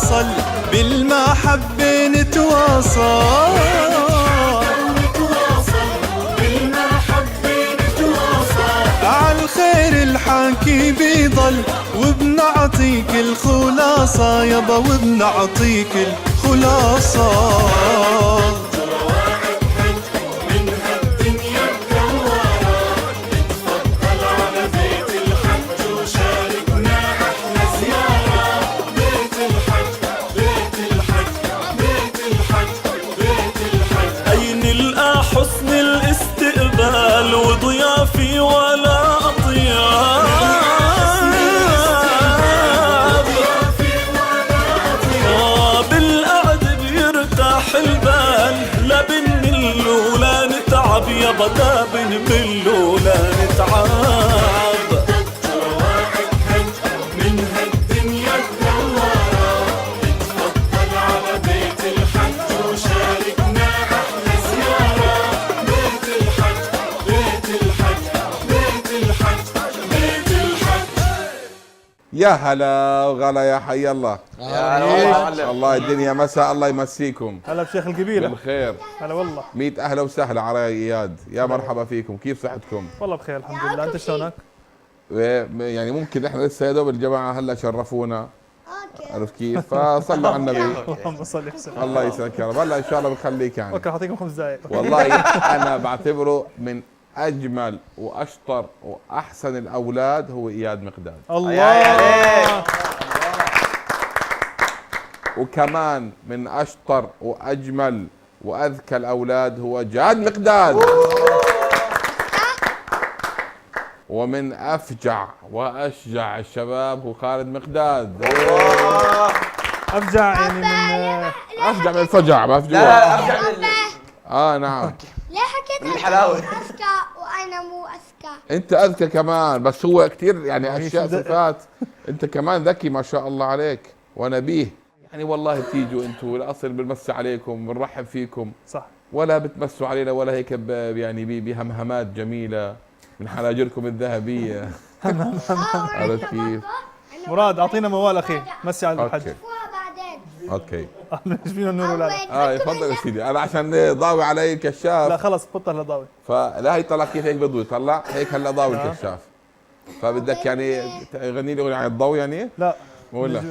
نتواصل بالمحبة نتواصل عالخير الحكي بيضل وبنعطيك الخلاصة يابا وبنعطيك الخلاصة حسن الاستقبال وضيافي ولا أطياب بالقعد بيرتاح البال لا بنمل ولا نتعب يابا لا بنمل ولا نتعب يا هلا وغلا يا حي الله. يا هلا الله الدنيا مساء الله يمسيكم. هلا بشيخ القبيله. بالخير. هلا والله. 100 اهلا وسهلا على اياد، يا مرحبا فيكم، كيف صحتكم؟ والله بخير الحمد لله، انت شلونك؟ يعني ممكن احنا لسه يا دوب الجماعه هلا شرفونا. عرفت كيف؟ فصلوا على النبي. اللهم صل وسلم. الله يسعدك يا رب، هلا ان شاء الله بنخليك يعني. اوكي اعطيكم 5 دقائق. والله انا بعتبره من اجمل واشطر واحسن الاولاد هو اياد مقداد. الله. وكمان من اشطر واجمل واذكى الاولاد هو جاد مقداد. ومن افجع واشجع الشباب هو خالد مقداد. افجع يعني من افجع من الفجع، ما افجع. لا افجع من نعم. ليه حكيت من الحلاوه؟ اذكى وانا مو اذكى. انت اذكى كمان، بس هو كثير يعني اشياء صفات. انت كمان ذكي ما شاء الله عليك ونبيه. يعني والله بتيجوا انتوا الاصل بنمسي عليكم بنرحب فيكم، صح، ولا بتمسوا علينا ولا هيك يعني بهمهمات جميله من حناجركم الذهبيه. عرفت كيف؟ مراد اعطينا موال اخي، مسي على الحج. بعدين. اوكي. شبينا النور ولا يفضل يا سيدي، انا عشان ضاوي علي الكشاف. لا خلص بطل هالضاوي. فلا هي طلع كيف هيك بضوي، طلع هيك هلا ضاوي الكشاف. فبدك يعني تغني لي اغنيه عن الضوء يعني؟ لا ولا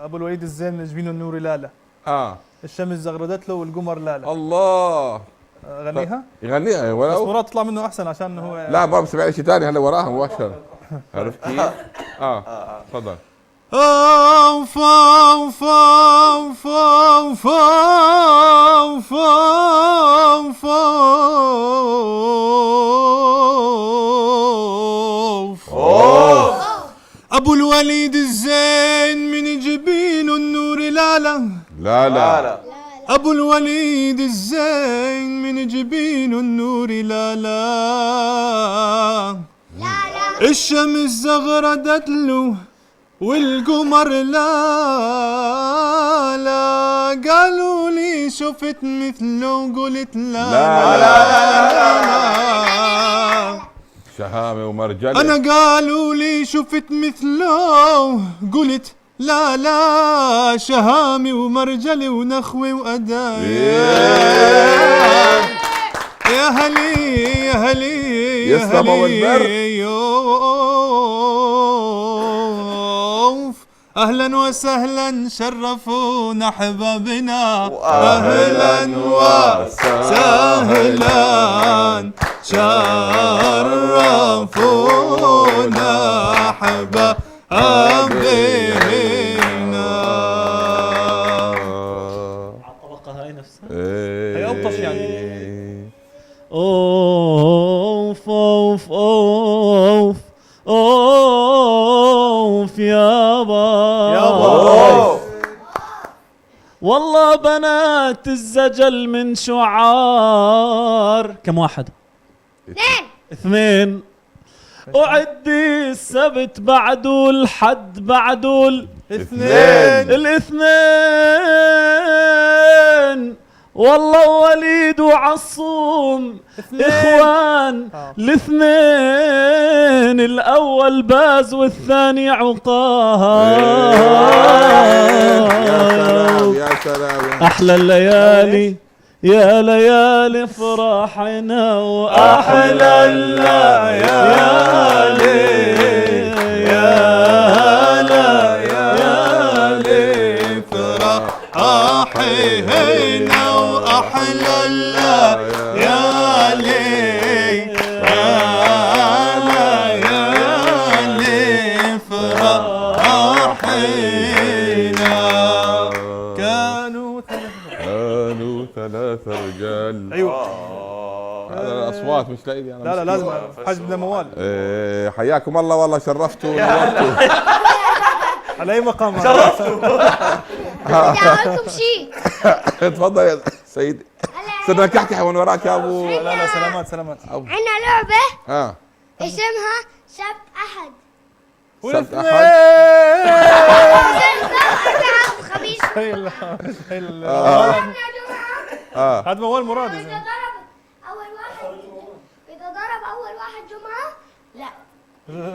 ابو الوليد الزين جبينه النور لاله. الشمس زغردت له والقمر لاله. الله. غنيها؟ يغنيها ولو بس مراد تطلع منه احسن عشان هو لا ما بسمع لي شيء ثاني هلا وراها مباشره. عرفت كيف؟ تفضل. اوف اوف اوف اوف اوف اوف اوف ابو الوليد الزين من جبينه النور لالا. لا ابو الوليد الزين من جبينه النور لالا. الشمس زغردت له والقمر لا قالوا لي شفت مثله وقلت لا لا لا لا شهامة ومرجلة. أنا قالوا لي شفت مثله قلت لا لا شهامي ومرجلي ونخوي وأداي. يا هلي يا هلي يا هلي أهلا وسهلا شرفونا أحبابنا. أهلا وسهلا شرفونا أحبابنا. الطبقة هاي نفسها هي أبطش يعني. أوف أوف أوف أوف يابا والله بنات الزجل من شعار. كم واحد؟ 2. أعدي السبت بعده الحد بعده 2. 2 والله وليد وعصوم اخوان الاثنين، الاول باز والثاني عقاب. يا سلام احلى الليالي يا ليالي فرحنا، واحلى الليالي يا ليالي فرحنا، واحلى الليالي يا ليالي فرحنا. كانوا ثلاث رجال. ايوه هذا الاصوات مش لاقي لي انا. لا لازم حاج بدنا موال. حياكم الله والله شرفتوا ونورتوا. على اي مقام بدي اعمل لكم شيء. تفضل يا سيدي. صرنا نحكي من وراك يا ابو. لا سلامات. عندنا لعبة اه اسمها سبت أحد. سبت احد. أربعة وخميس. هذا موال مراد. إذا ضرب أول واحد جمعة لا.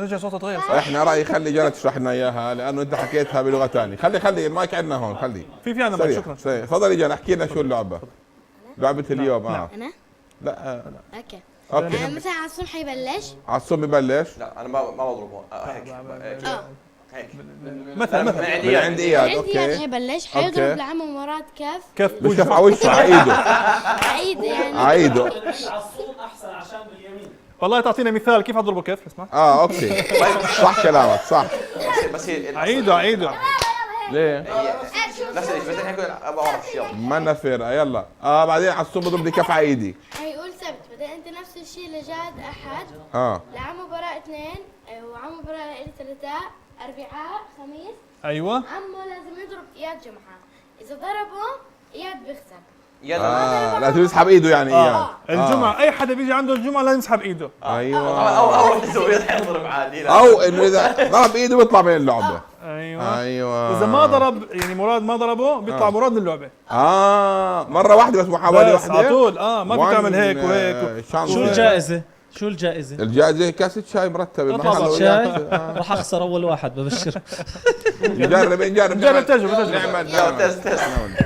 رجع صوته تغير. احنا رايي خلي جنى تشرح لنا اياها لانه انت حكيتها بلغه ثانيه. خلي المايك عندنا هون. خلي في عندنا مايك. شكرا. تفضلي جنى احكي لنا شو اللعبه. لعبه اليوم. أنا؟ لا اوكي. مثلا على الصبح يبلش. على الصبح ببلش. لا انا ما بضربه هيك مثلا من عندي اياد. اوكي حيبلش حيضرب لعمه مراد كف مش كف على وشه على ايده. عيد يعني عيده. العصوم احسن عشان باليمين. والله تعطينا مثال كيف اضربه كيف اسمع. اوكي صح كلامك صح. بس هي عيده ليه؟ نفس الشيء بس الحين ما بعرف يلا ما نفر يلا. بعدين على الصبح بضرب لي كف على ايدي. حيقول سبت، بعدين انت نفس الشيء لجاد احد. لعمه براء اثنين، وعمه براء لإلي ثلاثاء، اربعاء، خميس. ايوه عمه لازم يضرب اياد جمعه، اذا ضربه اياد بيخسر. لازم يسحب ايده يعني اياد. الجمعه اي حدا بيجي عنده الجمعه لازم يسحب ايده. ايوه او تسوي حيضرب عادي او انه اذا ضرب ايده بيطلع من اللعبه. ايوه اذا ما ضرب يعني مراد ما ضربه بيطلع مراد من اللعبه. مره واحده بس محاوله واحده على طول. ما بتعمل هيك وهيك. شو الجائزة؟ الجائزة كاسة شاي مرتبة. كاسة شاي. راح اخسر اول واحد ببشر. نجرب تجربة. نعمل تست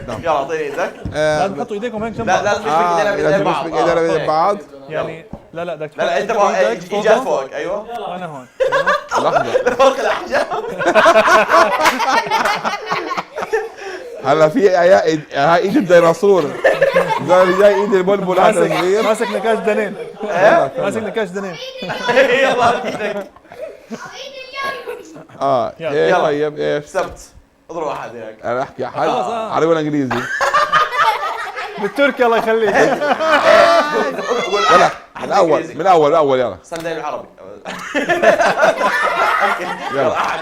يلا اعطيني ايدك. لازم تحطوا ايديكم هيك جنب بعض. لا لازم نشبك ايدينا بين بعض. يعني لا بدك تحط لا انت ايدك فوق. ايوه وانا هون. لحظة فوق الاحجام. هلا في هاي ايد الديناصور. جاي ايد البلبل هذا الصغير ماسك نكاش دنين. ماسك نكاش دنين. يلا ايدك. ايه طيب ايش؟ سبت اضرب واحد هيك. انا احكي احد عربي ولا انجليزي؟ بالتركي الله يخليك. ولا من الاول يلا. صندوق العربي. يلا احد.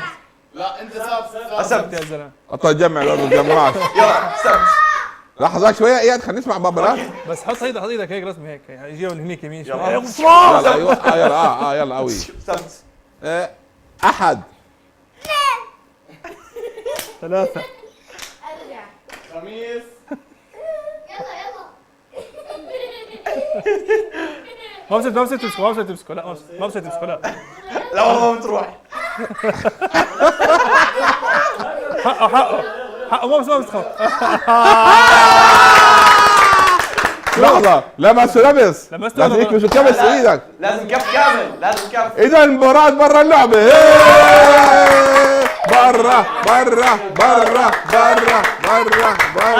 لا انت سبت يا زلمه. اطلع جمع الارض الجماعات. يلا سبت. لحظة شوية اياد خلينا نسمع بابا. بس حط ايدك هيك رسمي هيك يجي من هنيك يمين شوي. يلا ايوه يلا قوي. سبت. احد. ثلاثة. ارجع. خميس. يلا ما بصير تمسكه لا ما بصير تمسكه لا. لا والله ما بتروح. حقه ما بتخاف. لحظة لمسه لازم يكمسوا كبس ايدك. لازم كف كامل. لازم كف. اذا المباراة برا اللعبة. برا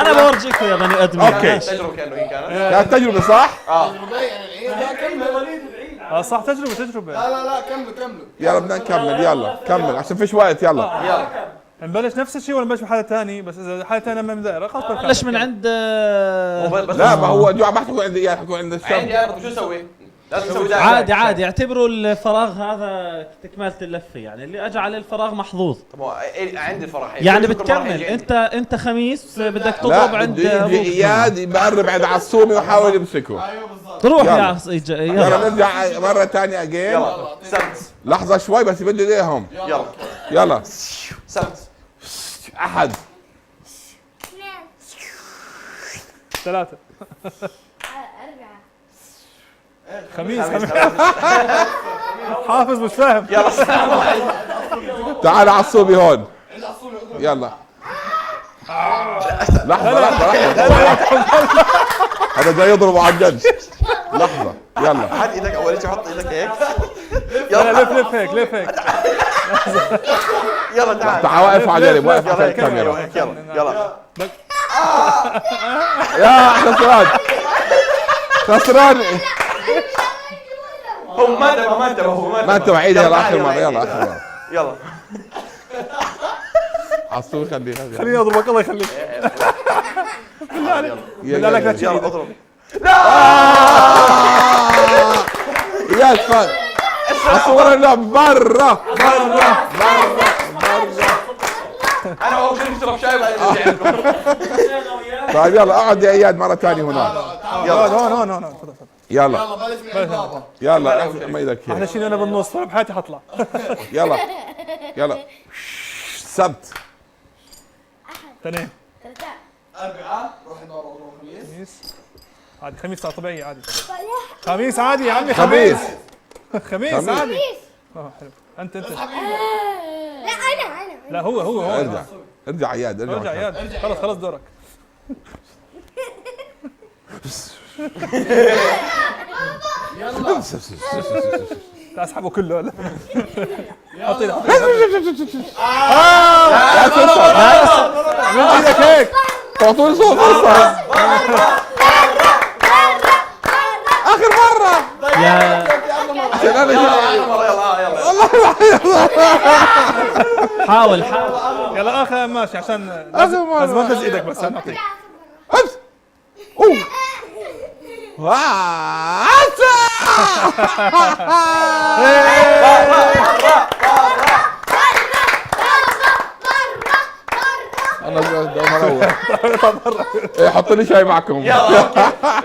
انا بورجيكم يا بني ادمين. اوكي تجربة كأنه هي كانت تجربة صح؟ صح تجربة. لا كملوا يلا بدنا نكمل كمل عشان فيش وقت يلا. نبلش نفس الشيء ولا نبلش بحالة ثاني؟ بس اذا حالة ثانية ما مدائرة خلص بلش من عند. لا ما هو ما حكوا عند اياد حكوا عند الشاب. عندي انا شو اسوي؟ لازم اسوي عادي اعتبروا الفراغ هذا تكملة اللفة، يعني اللي اجى عليه الفراغ محظوظ. طب عندي الفرح يعني بتكمل انت خميس بدك تضرب عند يجي اياد يقرب عند عصومي ويحاول يمسكه. ايوه بالضبط. روح يلا. يلا نرجع مرة ثانية اجين. يلا سبت. لحظة شوي بس بده ايديهم. يلا سبت. احد. ثلاثة. أربعة. خميس. حافظ مش فاهم. يلا تعال عصوبي هون. يلا لحظة هذا جاي يضربه على الجنب. لحظة يلا. حط ايدك اول شيء، حط ايدك هيك. يلا لف هيك. يلا تعال واقف على جنب، واقف على يلا الكاميرا. يلا يا خسران. هم ما انتبهوا ما انت وعيد. يلا اخر مرة. يلا عصوبي خليني اضربك الله يخليك. بالله عليك لا تشيل يلا ايدك. اضرب. يا تفضل عصور اللعب برا. انا اول شيء اشرب شاي بعدين ارجع لكم. طيب يلا اقعد يا اياد مرة ثانية هناك. هون تفضل. يلا يلا بلش من هنا. يلا ارفع ايدك احنا هيك. شيلنا بالنص، بحياتي حطلع. يلا سبت. اثنين. ثلاثة. أربعة. روح النار اضرب خميس. خميس عادي. خميس طبيعي عادي. خميس عادي يا عمي. خميس. خميس عادي. حلو. انت لا أنا. لا هو ارجع اياد. ارجع يا ياد. خلص دورك. لا اسحبه كله. لا حط ايدك. من ايدك هيك. تعطوني صوت فرصة. اخر مرة. يا حاول يلا اخر ماشي عشان لازم ما تنزل ايدك بس نعطيك. ايه حط لي شاي معكم. يلا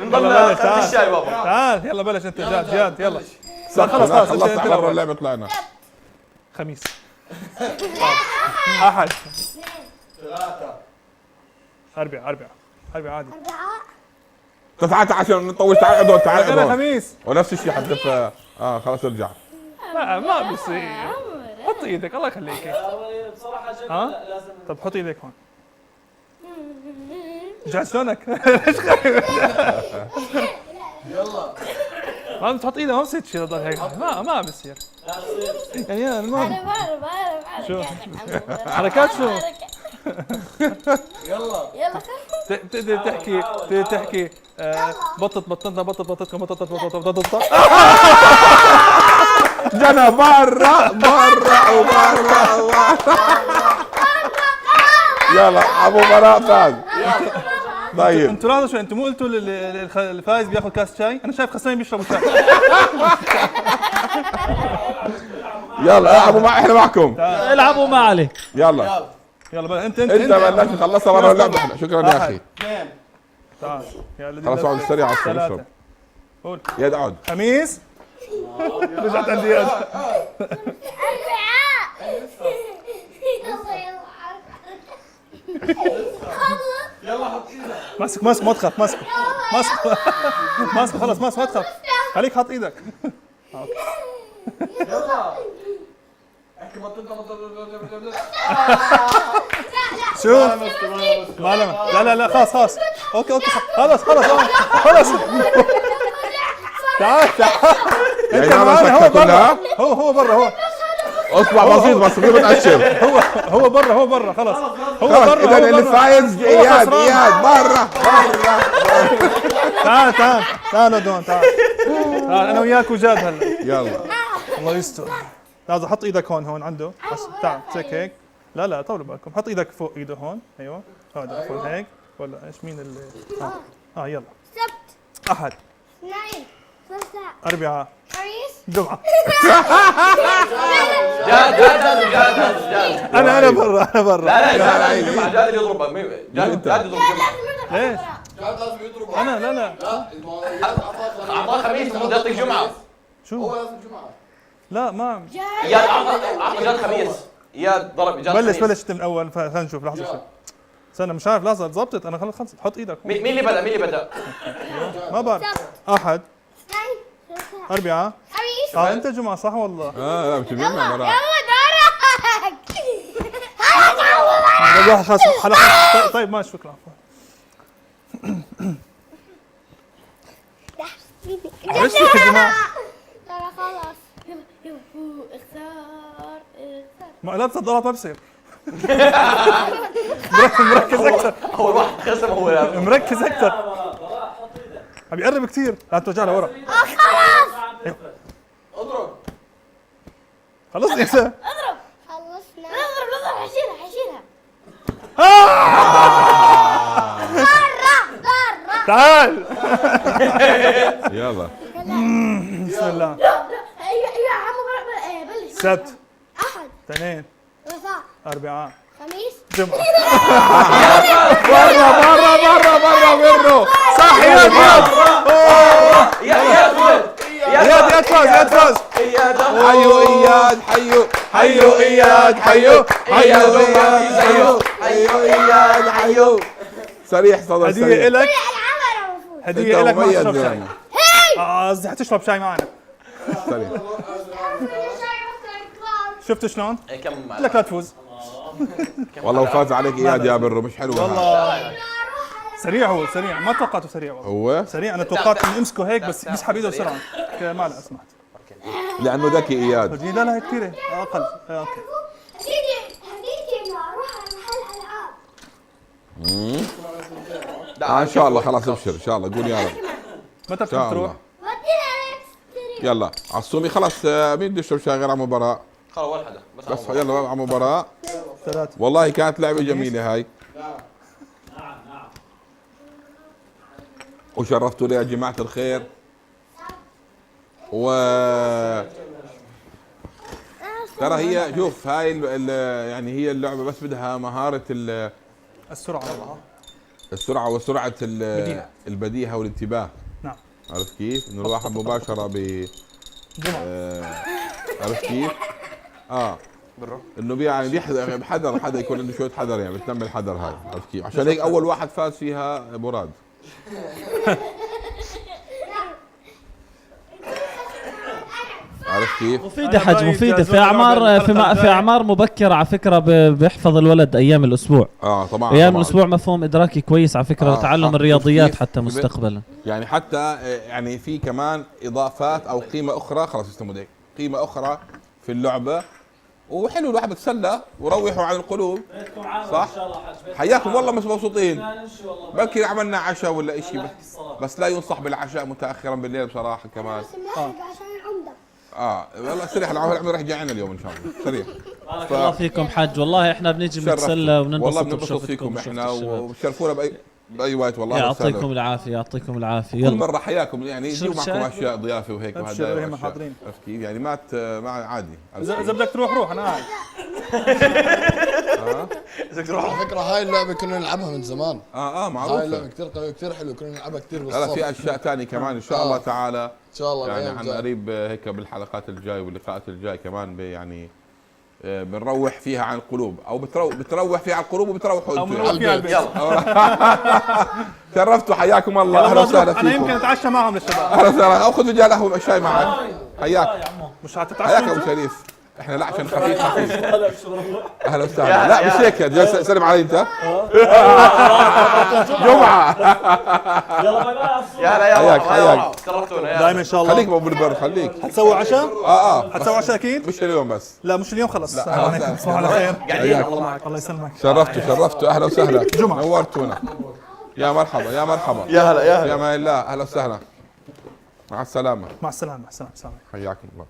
نضل خذ الشاي بابا. تعال يلا بلش انت. جاد يلا. خلص انت برا الأول. اللعبة طلعنا. خميس. احد. ثلاثة. أربعة عادي. أربعة. تعال عشان نطول. تعال انا خميس. ونفس الشيء حتى خلاص ارجع. لا ما بصير. حط ايدك الله يخليك. بصراحة جد ها؟ لازم. طب حط ايدك هون. جهز لونك. ليش خايف؟ يلا. ما تحط ايدك، ما بصير تشيل هيك. ما بصير. يعني المهم أنا بعرف شو؟ حركات. حركات شو؟ يلا. يلا بتقدر تحكي بطتكم جنى برا. يلا ابو براء فاز. طيب انتوا لاحظوا شوي، انتوا مو قلتوا الفايز بياخذ كاس شاي؟ انا شايف خسرانين بيشربوا شاي. يلا العبوا احنا معكم. العبوا ما عليه. يلا بقى انت بلشت. خلصنا مرة اللعبة. شكرا يا اخي. اثنين. تعال يا الذي خلاص اقعد السريع على ثلاثة. الشرب. قول يا اقعد. خميس. رجعت عندي يد. يلا حط ايدك. ماسك ما تخاف. ماسك خلص. ما تخاف. خليك حط ايدك. يلا. احكي شو؟ ما لا خلاص. اوكي خلاص. تعال يعني ما مسكتها كلها. هو برا. اصبع بسيط بس غير متأشر. هو برا خلاص. هو اذا برا. اللي فايز اياد برا. تعال دون. تعال انا وياك وجاد هلا. يلا الله يستر. لازم حط ايدك هون عنده. بس تعال زيك هيك. لا طولوا بالكم. حط ايدك فوق ايده هون. ايوه هذا فوق هيك. ولا ايش مين اللي يلا. سبت. احد. اثنين. ثلاثة. أربعة. خميس. جمعة. جاد أنا برا. لا جاد اللي يضربها. جاد يضرب جمعة. ليش؟ جاد لازم يضرب. أنا لا. لا اعطاه خميس المفروض يعطيك جمعة. هو شو؟ لازم جمعة. لا ما اياد اعطى جاد خميس. اياد ضرب جاد خميس. بلش انت من اول. خلينا نشوف لحظة شوي. استنى مش عارف لحظة ضبطت أنا خلص حط إيدك مين اللي بدأ؟ مين اللي بدأ؟ ما بعرف. أحد اثنين أربعة خميس أنت جمعة صح والله؟ لا بتجمع مرة يلا دورك والله خلاص حلقة طيب ماشي شكرا ايش فيك يا جماعة؟ لا خلاص يلا فوق اختار ما لا تصدرات ما بصير مركز أكثر أول واحد خسر هو مركز أكثر عم يقرب كثير لا ترجع لورا اضرب. خلص يا سا خلصنا اضرب حشيلها تعال يلا بسم الله ايوه عمو بلش سبت احد اثنين ثلاثاء أربعاء خميس جمعة برا صح اياد إياد فاز حيو اياد حيو اياد حيو صريح صدر هدية سريع إلك العمل المفروض هدية إلك ما مميز تشرب شاي يعني. قصدي حتشرب شاي معنا سريع شفت شلون؟ كم لك لا تفوز والله وفاز عليك اياد يا برو مش حلو والله سريع هو سريع ما توقعته سريع والله هو سريع انا توقعت انه يمسكه هيك بس يسحب ايده بسرعه ما لا سمحت لانه ذكي اياد لا لا هي كثير اقل اوكي هديتي اروح على محل العاب ان شاء الله خلاص ابشر ان شاء الله قول يا رب متى ان شاء بتروح؟ الله يلا عصومي خلاص مين بده يشرب شاي غير عمو براء خلاص ولا حدا بس يلا عمو براء ثلاثة والله كانت لعبه جميله هاي وشرفتوا لي يا جماعه الخير و ترى هي شوف هاي يعني هي اللعبه بس بدها مهاره السرعة السرعه وسرعه بديهة. البديهه والانتباه نعم عرفت كيف؟ انه الواحد مباشره جمعة عرفت كيف؟ انه يعني بحذر حدا يكون عنده شويه حذر يعني بتنمي الحذر هاي عرفت كيف؟ عشان هيك اول واحد فاز فيها مراد عرفت كيف؟ مفيدة حج مفيدة في أعمار مبكرة على فكرة بيحفظ الولد أيام الأسبوع طبعا أيام الأسبوع مفهوم إدراكي كويس على فكرة وتعلم الرياضيات حتى مستقبلا يعني حتى يعني في كمان إضافات أو قيمة أخرى خلاص يسلموا ايديك قيمة أخرى في اللعبة وحلو الواحد بتسلى وروحوا عن القلوب صح؟ حياكم والله مش مبسوطين بلكي عملنا عشاء ولا شيء بس لا ينصح بالعشاء متأخرا بالليل بصراحة كمان عشان العمدة والله سريع العمل رح يجعنا اليوم ان شاء الله سريع بارك الله فيكم حج والله احنا بنيجي بنتسلى وننبسط والله بننبسط فيكم احنا وبشرفونا باي وقت والله يعطيكم العافيه يعطيكم العافيه كل يلا مره حياكم يعني يجيبوا معكم اشياء ضيافه وهيك ابشر هم حاضرين عرفت كيف يعني ما عادي اذا بدك تروح انا قاعد على فكره هاي اللعبه كنا نلعبها من زمان. هاي معروفه اللعبه كثير قويه كثير حلوه كنا نلعبها كثير لا بالصف. في اشياء ثانيه كمان ان شاء الله تعالى ان شاء الله يعني عن قريب هيك بالحلقات الجاي واللقاءات الجاي كمان يعني بنروح فيها عن القلوب او بتروح فيها عن القلوب وبتروحوا او انتم بنروح فيها البيت شرفتوا حياكم الله اهلا وسهلا فيكم انا يمكن اتعشى معهم للشباب اهلا وسهلا اخذ فنجان قهوه شاي معك حياك مش حياك هتتعشى ابو شريف احنا لا عشان خفيف اهلا وسهلا لا مش هيك جالس سلم علي انت جمعه يلا حياك شرفتونا دائما ان شاء الله خليك ابو بالبر خليك حتسوي عشاء؟ حتسوي عشاء اكيد؟ مش اليوم بس لا مش اليوم خلص لا، السلام عليكم تصبحوا على خير قاعدين الله يسلمك شرفتوا اهلا وسهلا نورتونا يا مرحبا يا هلا يا امان الله اهلا وسهلا مع السلامه مع السلامه مع السلامه السلام عليكم. حياكم الله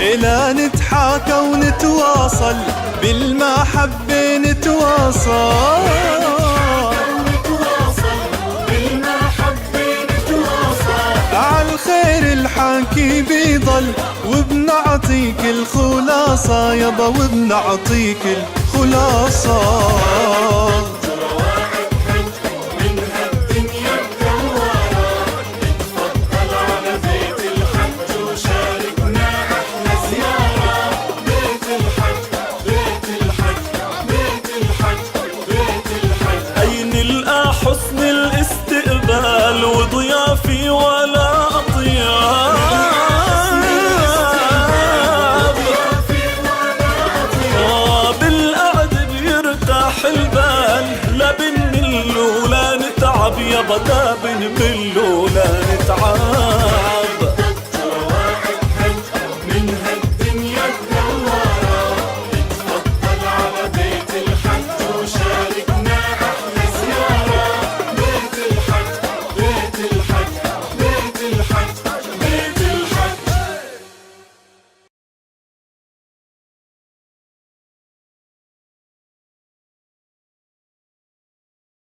إلى نتحاكى ونتواصل بالمحبة نتواصل غير الحكي بيضل، وبنعطيك الخلاصة يابا وبنعطيك الخلاصة. حسن الاستقبال وضيافي ولا أطياب، بالقعد بيرتاح البال، لا بنمل ولا نتعب يابا، لا بنمل ولا